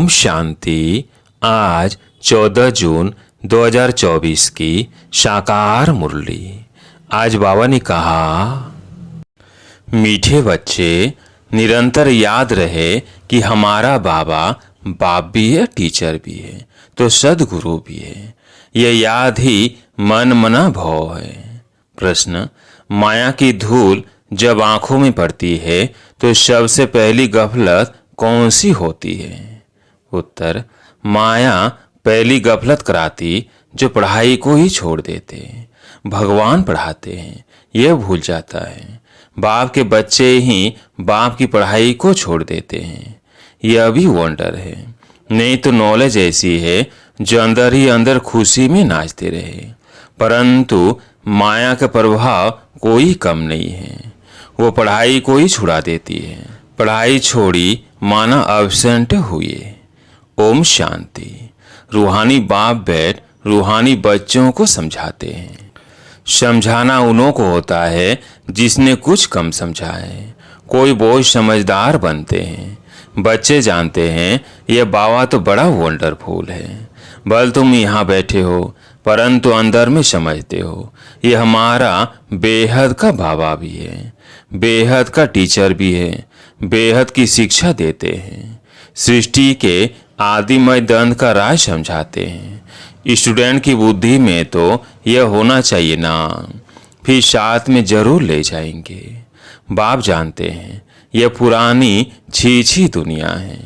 ओम शांति। आज 14 जून 2024 की साकार मुरली। आज बाबा ने कहा, मीठे बच्चे, निरंतर याद रहे कि हमारा बाबा बाप भी है, टीचर भी है, तो सदगुरु भी है। यह याद ही मन मना भाव है। प्रश्न, माया की धूल जब आंखों में पड़ती है तो सबसे पहली गफलत कौन सी होती है? उत्तर, माया पहली गफलत कराती जो पढ़ाई को ही छोड़ देते। भगवान पढ़ाते हैं, यह भूल जाता है। बाप के बच्चे ही बाप की पढ़ाई को छोड़ देते हैं, यह भी वंडर है। नहीं तो नॉलेज ऐसी है जो अंदर ही अंदर खुशी में नाचते रहे, परंतु माया का प्रभाव कोई कम नहीं है। वो पढ़ाई को ही छुड़ा देती है। पढ़ाई छोड़ी माना एब्सेंट हुए। ओम शांति। रूहानी बाप बैठ रूहानी बच्चों को समझाते हैं। समझाना उन्हों को होता है जिसने कुछ कम समझा है। कोई बोझ समझदार बनते हैं। बच्चे जानते हैं यह बाबा तो बड़ा वंडरफुल है। बल तुम यहाँ बैठे हो परंतु अंदर में समझते हो यह हमारा बेहद का बाबा भी है, बेहद का टीचर भी है, बेहद की शिक्षा देते हैं। सृष्टि के आदिमय दंड का राज समझाते हैं। स्टूडेंट की बुद्धि में तो यह होना चाहिए ना, फिर साथ में जरूर ले जाएंगे। बाप जानते हैं यह पुरानी छी दुनिया है,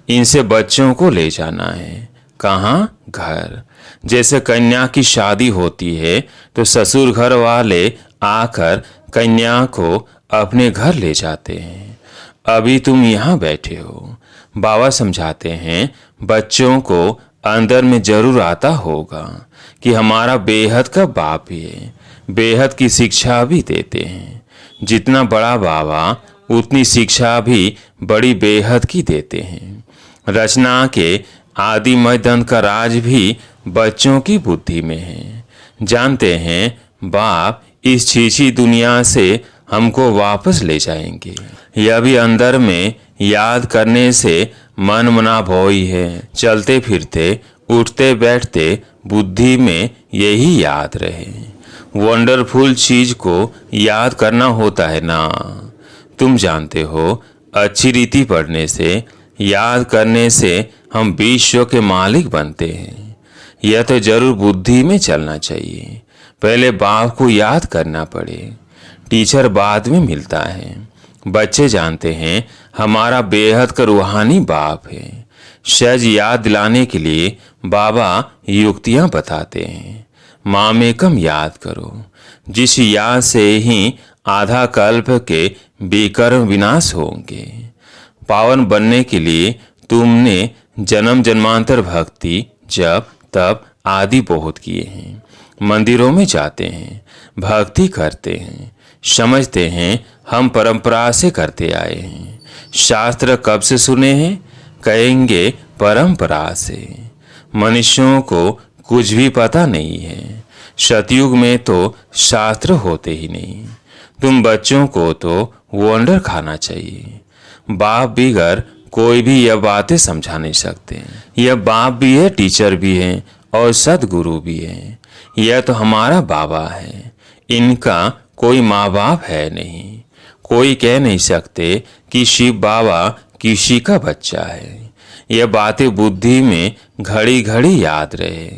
इनसे बच्चों को ले जाना है। कहाँ? घर। जैसे कन्या की शादी होती है तो ससुर घर वाले आकर कन्या को अपने घर ले जाते हैं। अभी तुम यहाँ बैठे हो। बाबा समझाते हैं बच्चों को अंदर में जरूर आता होगा कि हमारा बेहद का बाप ही है, बेहद की शिक्षा भी देते हैं। जितना बड़ा बाबा उतनी शिक्षा भी बड़ी बेहद की देते हैं। रचना के आदिमय दंड का राज भी बच्चों की बुद्धि में है। जानते हैं बाप इस छी दुनिया से हमको वापस ले जाएंगे। यह भी अंदर में याद करने से मन मना भोई है। चलते फिरते उठते बैठते बुद्धि में यही याद रहे। वंडरफुल चीज को याद करना होता है ना। तुम जानते हो अच्छी रीति पढ़ने से, याद करने से हम विश्व के मालिक बनते हैं। यह तो जरूर बुद्धि में चलना चाहिए। पहले बाप को याद करना पड़े, टीचर बाद में मिलता है। बच्चे जानते हैं हमारा बेहद का रूहानी बाप है। सहज याद दिलाने के लिए बाबा युक्तियां बताते हैं। माँ में कम याद करो, जिस याद से ही आधा कल्प के विकर्म विनाश होंगे। पावन बनने के लिए तुमने जन्म जन्मांतर भक्ति जप तप आदि बहुत किए हैं। मंदिरों में जाते हैं, भक्ति करते हैं, समझते हैं हम परंपरा से करते आए हैं। शास्त्र कब से सुने हैं? कहेंगे परंपरा से। मनुष्यों को कुछ भी पता नहीं है। सतयुग में तो शास्त्र होते ही नहीं। तुम बच्चों को तो वंडर खाना चाहिए। बाप बिगर कोई भी यह बातें समझा नहीं सकते। यह बाप भी है, टीचर भी है और सदगुरु भी है। यह तो हमारा बाबा है, इनका कोई माँ बाप है नहीं। कोई कह नहीं सकते कि शिव बाबा किसी का बच्चा है। यह बातें बुद्धि में घड़ी घड़ी याद रहे,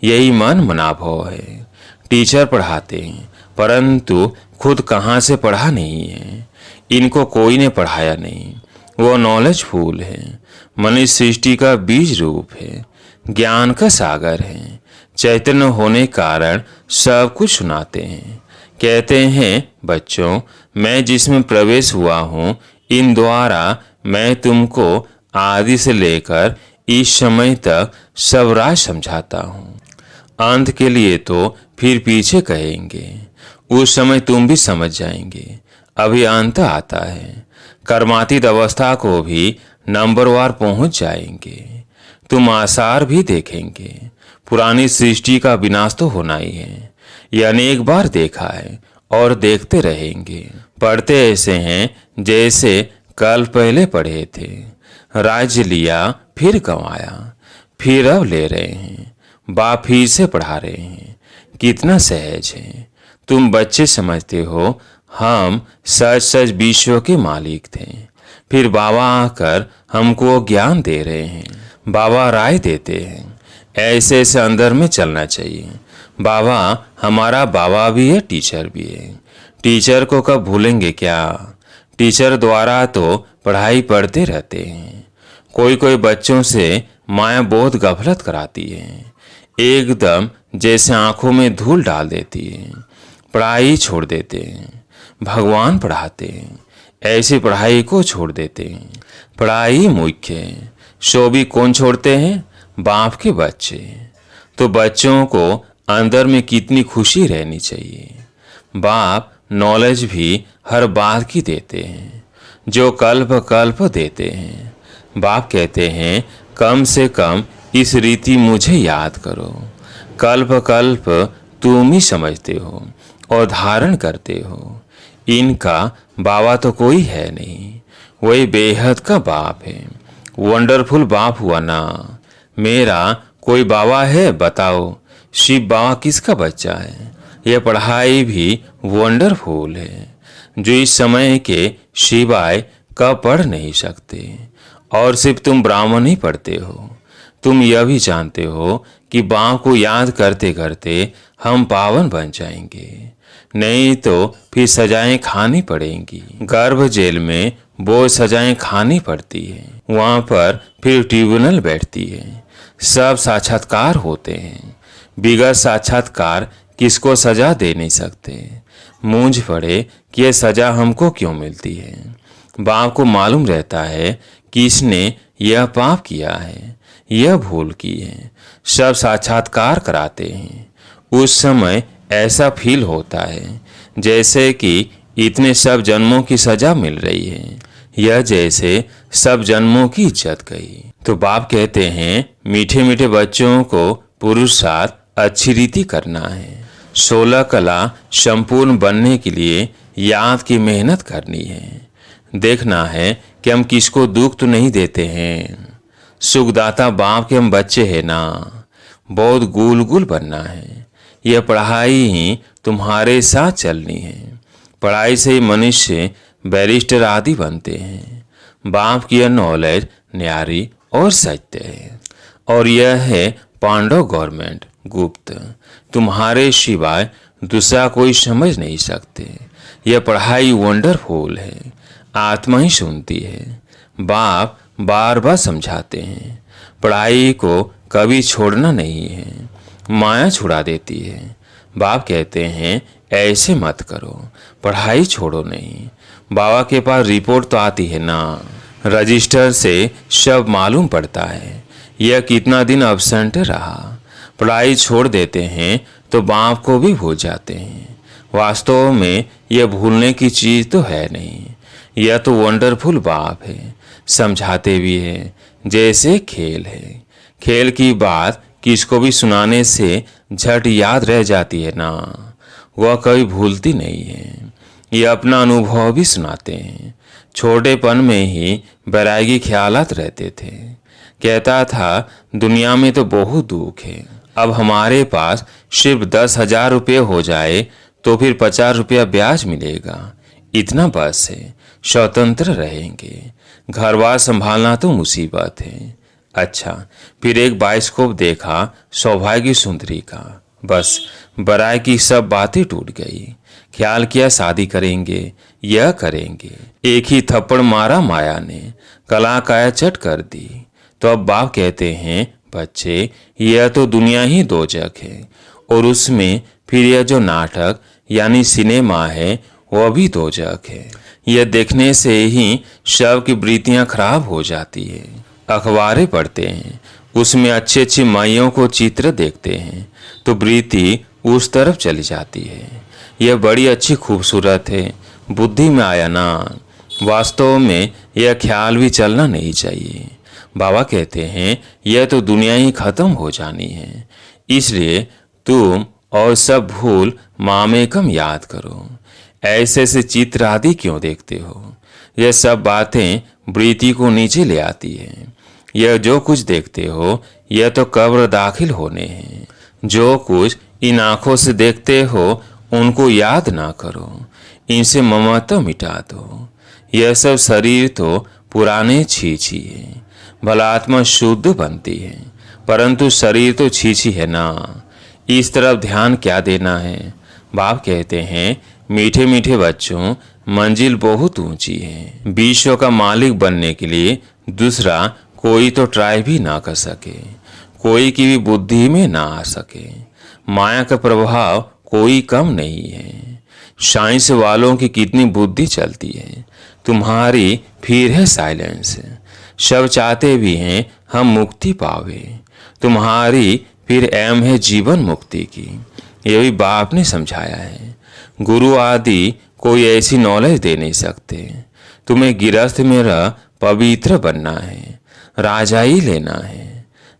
यही मन मनाभाव है। टीचर पढ़ाते हैं परंतु खुद कहाँ से पढ़ा नहीं है। इनको कोई ने पढ़ाया नहीं। वो नॉलेजफुल है। मनुष्य सृष्टि का बीज रूप है, ज्ञान का सागर है। चैतन्य होने कारण सब कुछ सुनाते हैं। कहते हैं बच्चों, मैं जिसमें प्रवेश हुआ हूँ इन द्वारा मैं तुमको आदि से लेकर इस समय तक सब राज समझाता हूँ। अंत के लिए तो फिर पीछे कहेंगे, उस समय तुम भी समझ जाएंगे। अभी अंत आता है। कर्मातीत अवस्था को भी नंबरवार पहुंच जाएंगे। तुम आसार भी देखेंगे। पुरानी सृष्टि का विनाश तो होना ही है, यह अनेक बार देखा है और देखते रहेंगे। पढ़ते ऐसे हैं जैसे कल पहले पढ़े थे। राज्य लिया फिर गंवाया, फिर अब ले रहे हैं, बाप फिर से पढ़ा रहे हैं। कितना सहज है। तुम बच्चे समझते हो हम सच सच विश्व के मालिक थे। फिर बाबा आकर हमको ज्ञान दे रहे हैं। बाबा राय देते हैं, ऐसे ऐसे अंदर में चलना चाहिए। बाबा हमारा बाबा भी है, टीचर भी है। टीचर को कब भूलेंगे क्या? टीचर द्वारा तो पढ़ाई पढ़ते रहते हैं। कोई कोई बच्चों से माया बहुत गफलत कराती है, एकदम जैसे आंखों में धूल डाल देती है। पढ़ाई छोड़ देते हैं, भगवान पढ़ाते हैं, ऐसी पढ़ाई को छोड़ देते हैं। पढ़ाई मुख्य है, सो भी कौन छोड़ते हैं? बाप के बच्चे। तो बच्चों को अंदर में कितनी खुशी रहनी चाहिए। बाप नॉलेज भी हर बात की देते हैं, जो कल्प कल्प देते हैं। बाप कहते हैं कम से कम इस रीति मुझे याद करो। कल्प कल्प तुम ही समझते हो और धारण करते हो। इनका बाबा तो कोई है नहीं, वही बेहद का बाप है। वंडरफुल बाप हुआ ना। मेरा कोई बाबा है बताओ? शिव बाबा किसका बच्चा है? यह पढ़ाई भी वंडरफुल है, जो इस समय के शिवाय का पढ़ नहीं सकते। और सिर्फ तुम ब्राह्मण ही पढ़ते हो। तुम यह भी जानते हो कि बाप को याद करते करते हम पावन बन जाएंगे, नहीं तो फिर सजाएं खानी पड़ेंगी। गर्भ जेल में वो सजाएं खानी पड़ती है, वहां पर फिर ट्रिब्यूनल बैठती है, सब साक्षात्कार होते हैं। बिगड़ साक्षात्कार किसको सजा दे नहीं सकते। मूंझ पड़े कि यह सजा हमको क्यों मिलती है। बाप को मालूम रहता है कि इसने यह पाप किया है, यह भूल की है। सब साक्षात्कार कराते हैं। उस समय ऐसा फील होता है जैसे कि इतने सब जन्मों की सजा मिल रही है, यह जैसे सब जन्मों की इज्जत गई। तो बाप कहते हैं मीठे मीठे बच्चों को पुरुषार्थ अच्छी रीति करना है। 16 कला संपूर्ण बनने के लिए याद की मेहनत करनी है। देखना है कि हम किसको दुख तो नहीं देते हैं। सुखदाता बाप के हम बच्चे हैं ना। बहुत गुल गुल बनना है। यह पढ़ाई ही तुम्हारे साथ चलनी है। पढ़ाई से ही मनुष्य बैरिस्टर आदि बनते हैं। बाप की यह नॉलेज न्यारी और सत्य है। और यह है पांडव गवर्नमेंट गुप्त। तुम्हारे सिवाय दूसरा कोई समझ नहीं सकते। यह पढ़ाई वंडरफुल है, आत्मा ही सुनती है। बाप बार बार समझाते हैं पढ़ाई को कभी छोड़ना नहीं है, माया छुड़ा देती है। बाप कहते हैं ऐसे मत करो, पढ़ाई छोड़ो नहीं। बाबा के पास रिपोर्ट तो आती है ना, रजिस्टर से सब मालूम पड़ता है यह कितना दिन अब्सेंट रहा। पढ़ाई छोड़ देते हैं तो बाप को भी भूल जाते हैं। वास्तव में यह भूलने की चीज तो है नहीं। यह तो वंडरफुल बाप है, समझाते भी है जैसे खेल है। खेल की बात किसको भी सुनाने से झट याद रह जाती है ना, वह कभी भूलती नहीं है। ये अपना अनुभव भी सुनाते हैं। छोटेपन में ही बैरागी ख्यालात रहते थे। कहता था दुनिया में तो बहुत दुख है, अब हमारे पास सिर्फ 10,000 रुपये हो जाए तो फिर 50 रुपया ब्याज मिलेगा, इतना बस है, स्वतंत्र रहेंगे। घर बार संभालना तो मुसीबत है। अच्छा, फिर एक बाइस्कोप देखा सौभाग्य सुंदरी का, बस बराय की सब बातें टूट गई। ख्याल किया शादी करेंगे, यह करेंगे। एक ही थप्पड़ मारा माया ने, कला काया चट कर दी। तो अब बाप कहते हैं बच्चे यह तो दुनिया ही दोजख है, और उसमें फिर यह जो नाटक यानी सिनेमा है वह भी दोजख है। यह देखने से ही शव की वृत्तियां खराब हो जाती है। अखबारें पढ़ते हैं, उसमें अच्छी अच्छी माइयों को चित्र देखते हैं तो वृत्ति उस तरफ चली जाती है। यह बड़ी अच्छी खूबसूरत है, बुद्धि में आया ना। वास्तव में यह ख्याल भी चलना नहीं चाहिए। बाबा कहते हैं यह तो दुनिया ही खत्म हो जानी है, इसलिए तुम और सब भूल मामेकम याद करो। ऐसे ऐसे चित्र आदि क्यों देखते हो? यह सब बातें वृत्ति को नीचे ले आती है। यह जो कुछ देखते हो यह तो कब्र दाखिल होने हैं। जो कुछ इन आंखों से देखते हो उनको याद ना करो, इनसे ममता मिटा दो। यह सब शरीर तो पुराने छीछी है, भला आत्मा शुद्ध बनती है, परंतु शरीर तो छीछी है ना। इस तरफ ध्यान क्या देना है। बाप कहते हैं, मीठे मीठे बच्चों, मंजिल बहुत ऊंची है। विश्व का मालिक बनने के लिए दूसरा कोई तो ट्राई भी ना कर सके, कोई की भी बुद्धि में ना आ सके। माया का प्रभाव कोई कम नहीं है। साइंस वालों की कितनी बुद्धि चलती है, तुम्हारी फिर है साइलेंस। सब चाहते भी हैं हम मुक्ति पावे, तुम्हारी फिर एम है जीवन मुक्ति की। ये भी बाप ने समझाया है। गुरु आदि कोई ऐसी नॉलेज दे नहीं सकते। तुम्हें गिरस्थ में रह पवित्र बनना है, राजा ही लेना है।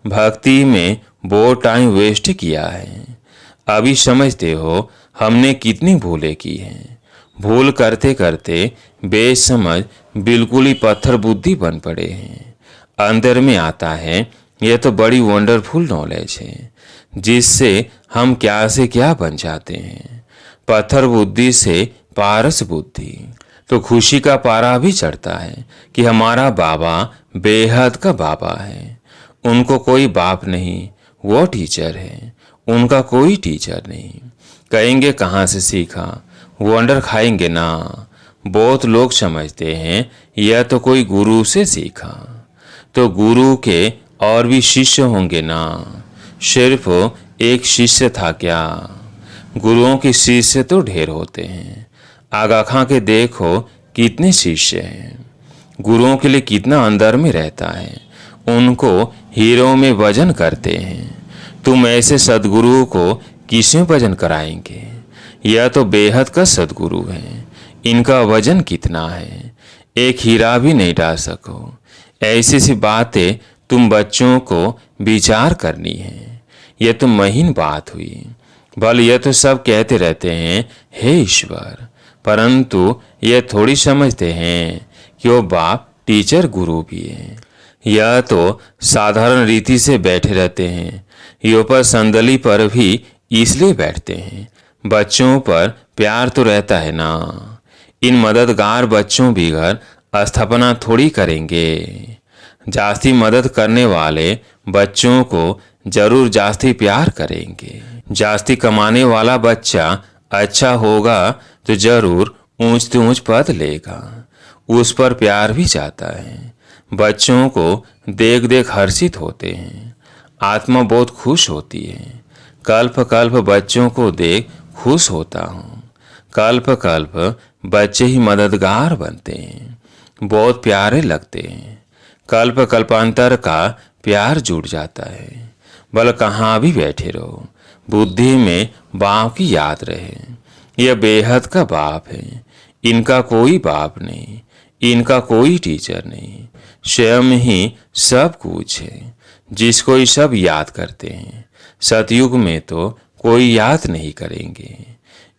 भक्ति में बहुत टाइम वेस्ट किया है। अभी समझते हो हमने कितनी भूलें की हैं। भूल करते करते बेसमझ बिल्कुल ही पत्थर बुद्धि बन पड़े हैं। अंदर में आता है यह तो बड़ी वंडरफुल नॉलेज है, जिससे हम क्या से क्या बन जाते हैं। पत्थर बुद्धि से पारस बुद्धि, तो खुशी का पारा भी चढ़ता है कि हमारा बाबा बेहद का बाबा है। उनको कोई बाप नहीं, वो टीचर है। उनका कोई टीचर नहीं। कहेंगे कहाँ से सीखा, वंडर खाएंगे ना। बहुत लोग समझते हैं यह तो कोई गुरु से सीखा, तो गुरु के और भी शिष्य होंगे ना। सिर्फ एक शिष्य था क्या? गुरुओं के शिष्य तो ढेर होते हैं। आगा खां के देखो कितने शिष्य हैं। गुरुओं के लिए कितना अंदर में रहता है, उनको हीरो में वजन करते हैं। तुम ऐसे सदगुरु को किसमें वजन कराएंगे? यह तो बेहद का सदगुरु है, इनका वजन कितना है, एक हीरा भी नहीं डाल सको। ऐसी सी बातें तुम बच्चों को विचार करनी है। यह तो महीन बात हुई। भले यह तो सब कहते रहते हैं हे ईश्वर, परंतु यह थोड़ी समझते हैं कि वो बाप टीचर गुरु भी है। यह तो साधारण रीति से बैठे रहते हैं। यो पर संदली पर भी इसलिए बैठते हैं, बच्चों पर प्यार तो रहता है ना। इन मददगार बच्चों भी घर स्थापना थोड़ी करेंगे। जास्ती मदद करने वाले बच्चों को जरूर जास्ती प्यार करेंगे। जास्ती कमाने वाला बच्चा अच्छा होगा तो जरूर ऊंच से ऊंच पद लेगा, उस पर प्यार भी जाता है। बच्चों को देख देख हर्षित होते हैं, आत्मा बहुत खुश होती है। कल्प कल्प बच्चों को देख खुश होता हूँ। कल्प कल्प बच्चे ही मददगार बनते हैं, बहुत प्यारे लगते हैं। कल्प कल्पांतर का प्यार जुड़ जाता है। भले कहाँ भी बैठे रहो, बुद्धि में बाप की याद रहे। यह बेहद का बाप है, इनका कोई बाप नहीं, इनका कोई टीचर नहीं, स्वयं ही सब कुछ है, जिसको ही सब याद करते हैं। सतयुग में तो कोई याद नहीं करेंगे।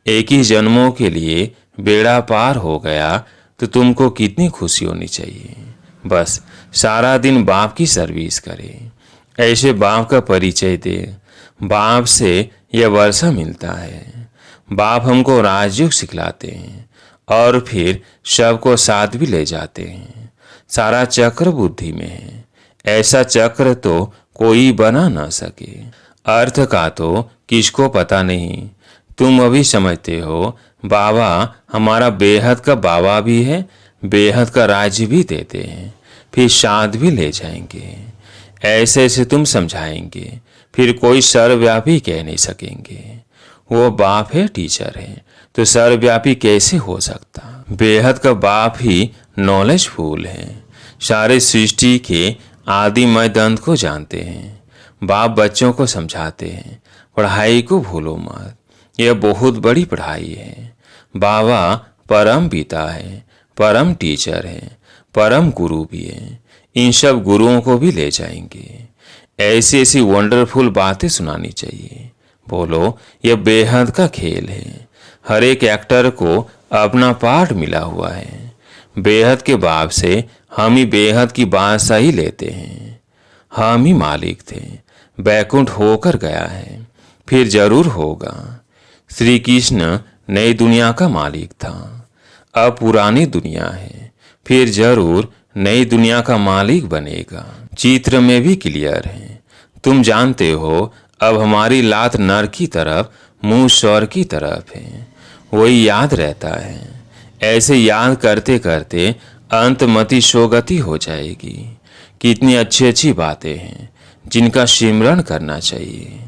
एक ही जन्मों के लिए बेड़ा पार हो गया तो तुमको कितनी खुशी होनी चाहिए। बस सारा दिन बाप की सर्विस करे, ऐसे बाप का परिचय दे। बाप से यह वर्षा मिलता है। बाप हमको राजयोग सिखलाते हैं और फिर सबको साथ भी ले जाते हैं। सारा चक्र बुद्धि में है। ऐसा चक्र तो कोई बना ना सके। अर्थ का तो किसको पता नहीं। तुम अभी समझते हो बाबा हमारा बेहद का बाबा भी है, बेहद का राज्य भी देते हैं, फिर साथ भी ले जाएंगे। ऐसे ऐसे तुम समझाएंगे, फिर कोई सर्वव्यापी कह नहीं सकेंगे। वो बाप है, टीचर है, तो सर्वव्यापी कैसे हो सकता? बेहद का बाप ही नॉलेजफुल है, सारे सृष्टि के आदिमय दंत को जानते हैं। बाप बच्चों को समझाते हैं, पढ़ाई को भूलो मत, यह बहुत बड़ी पढ़ाई है। बाबा परम पिता है, परम टीचर है, परम गुरु भी है। इन सब गुरुओं को भी ले जाएंगे। ऐसी ऐसी वंडरफुल बातें सुनानी चाहिए। बोलो यह बेहद का खेल है। हर एक एक्टर को अपना पार्ट मिला हुआ है। बेहद के बाप से हम ही बेहद की बादशाही लेते हैं। हम ही मालिक थे। बैकुंठ होकर गया है, फिर जरूर होगा। श्री कृष्ण नई दुनिया का मालिक था, अब पुरानी दुनिया है, फिर जरूर नई दुनिया का मालिक बनेगा। चित्र में भी क्लियर है। तुम जानते हो अब हमारी लात नर की तरफ, मुंह स्वर की तरफ है। वही याद रहता है। ऐसे याद करते करते अंतमति सोगति हो जाएगी। कितनी अच्छी अच्छी बातें हैं जिनका सिमरण करना चाहिए।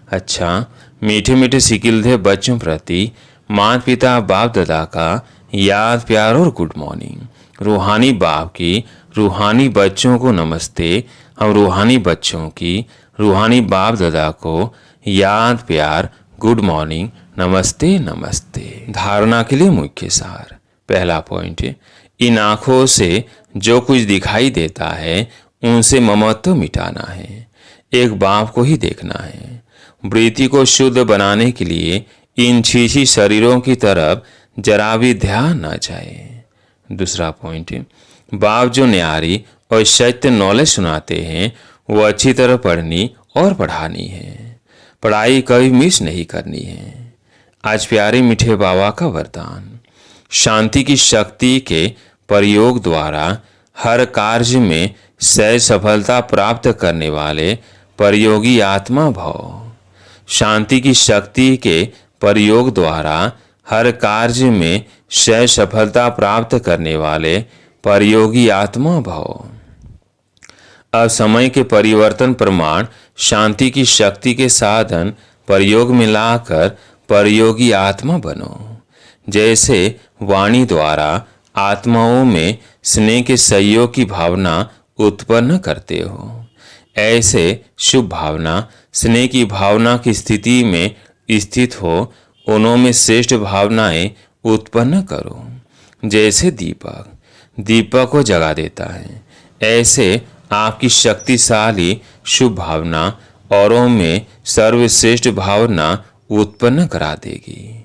अच्छा, मीठे मीठे सिकिलधे बच्चों प्रति माता पिता बाप दादा का याद प्यार और गुड मॉर्निंग। रूहानी बाप की रूहानी बच्चों को नमस्ते। हम रूहानी बच्चों की रूहानी बाप दादा को याद प्यार गुड मॉर्निंग नमस्ते नमस्ते। धारणा के लिए मुख्य सार। पहला पॉइंट, इन आँखों से जो कुछ दिखाई देता है उनसे ममत्व मिटाना है। एक बाप को ही देखना है। वृत्ति को शुद्ध बनाने के लिए इन छीछी शरीरों की तरफ जरा भी ध्यान न जाए। दूसरा पॉइंट, बाप जो न्यारी और सत्य नॉलेज सुनाते हैं वो अच्छी तरह पढ़नी और पढ़ानी है। पढ़ाई कभी मिस नहीं करनी है। आज प्यारे मीठे बाबा का वरदान, शांति की शक्ति के प्रयोग द्वारा हर कार्य में सहज सफलता प्राप्त करने वाले प्रयोगी आत्मा भव। शांति की शक्ति के प्रयोग द्वारा हर कार्य में सहज सफलता प्राप्त करने वाले प्रयोगी आत्मा भव। अब समय के परिवर्तन प्रमाण शांति की शक्ति के साधन प्रयोग में लाकर प्रयोगी आत्मा बनो। जैसे वाणी द्वारा आत्माओं में स्नेह के सहयोग की भावना उत्पन्न करते हो, ऐसे शुभ भावना स्नेह की भावना की स्थिति में स्थित हो उनमें श्रेष्ठ भावनाएं उत्पन्न करो। जैसे दीपक दीपक को जगा देता है, ऐसे आपकी शक्तिशाली शुभ भावना औरों में सर्वश्रेष्ठ भावना उत्पन्न करा देगी।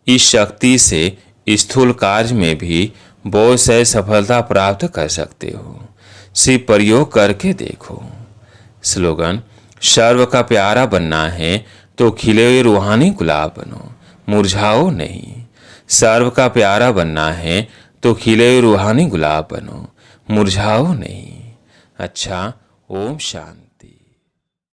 इस शक्ति से स्थूल कार्य में भी बहुत से सफलता प्राप्त कर सकते हो। सिर्फ प्रयोग करके देखो। स्लोगन, सर्व का प्यारा बनना है तो खिले हुए रूहानी गुलाब बनो, मुरझाओ नहीं। सर्व का प्यारा बनना है तो खिले हुए रूहानी गुलाब बनो, मुरझाओ नहीं। अच्छा, ओम शांति।